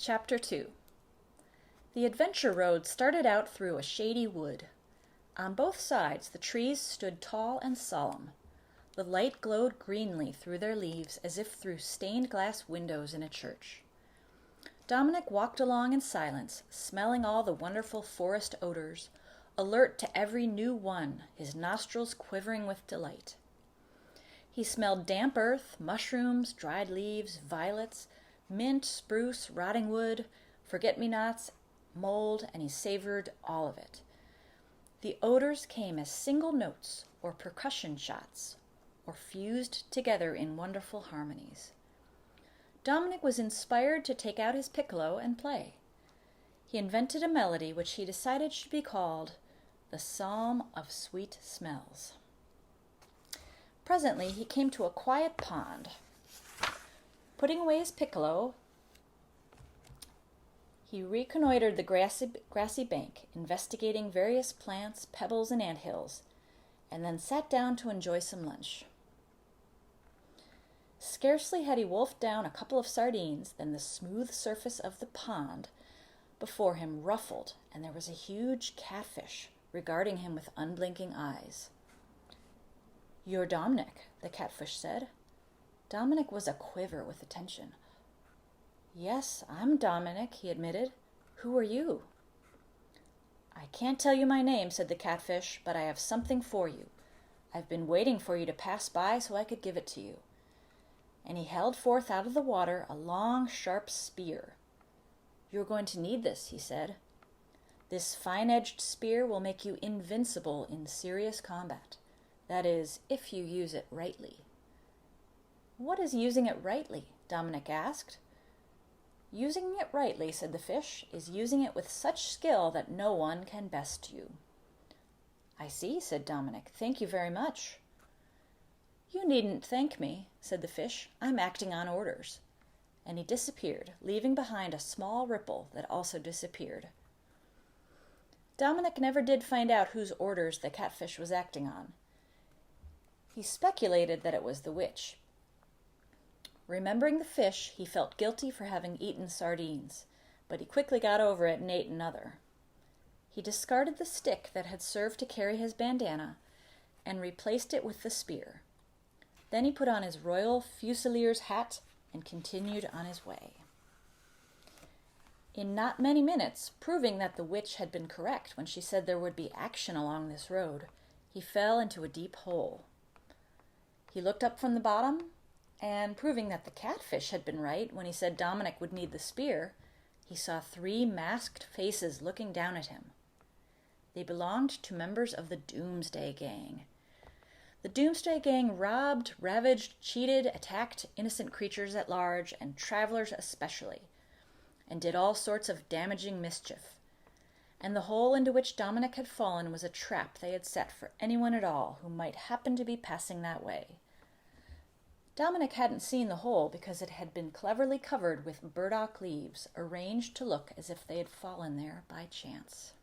Chapter 2. The adventure road started out through a shady wood. On both sides the trees stood tall and solemn. The light glowed greenly through their leaves as if through stained glass windows in a church. Dominic walked along in silence, smelling all the wonderful forest odors, alert to every new one, his nostrils quivering with delight. He smelled damp earth, mushrooms, dried leaves, violets, mint, spruce, rotting wood, forget-me-nots, mold, and he savored all of it. The odors came as single notes or percussion shots, or fused together in wonderful harmonies. Dominic was inspired to take out his piccolo and play. He invented a melody which he decided should be called the Psalm of Sweet Smells. Presently he came to a quiet pond. Putting away his piccolo, he reconnoitered the grassy bank, investigating various plants, pebbles, and anthills, and then sat down to enjoy some lunch. Scarcely had he wolfed down a couple of sardines than the smooth surface of the pond before him ruffled, and there was a huge catfish regarding him with unblinking eyes. "You're Dominic," the catfish said. Dominic was a-quiver with attention. "Yes, I'm Dominic," he admitted. "Who are you?" "I can't tell you my name," said the catfish, "but I have something for you. I've been waiting for you to pass by so I could give it to you." And he held forth out of the water a long, sharp spear. "You're going to need this," he said. "This fine-edged spear will make you invincible in serious combat. That is, if you use it rightly." "What is using it rightly?" Dominic asked. "Using it rightly," said the fish, "is using it with such skill that no one can best you." "I see," said Dominic. "Thank you very much." "You needn't thank me," said the fish. "I'm acting on orders." And he disappeared, leaving behind a small ripple that also disappeared. Dominic never did find out whose orders the catfish was acting on. He speculated that it was the witch. Remembering the fish, he felt guilty for having eaten sardines, but he quickly got over it and ate another. He discarded the stick that had served to carry his bandana and replaced it with the spear. Then he put on his royal fusilier's hat and continued on his way. In not many minutes, proving that the witch had been correct when she said there would be action along this road, he fell into a deep hole. He looked up from the bottom, and proving that the catfish had been right when he said Dominic would need the spear, he saw 3 masked faces looking down at him. They belonged to members of the Doomsday Gang. The Doomsday Gang robbed, ravaged, cheated, attacked innocent creatures at large, and travelers especially, and did all sorts of damaging mischief. And the hole into which Dominic had fallen was a trap they had set for anyone at all who might happen to be passing that way. Dominic hadn't seen the hole because it had been cleverly covered with burdock leaves, arranged to look as if they had fallen there by chance.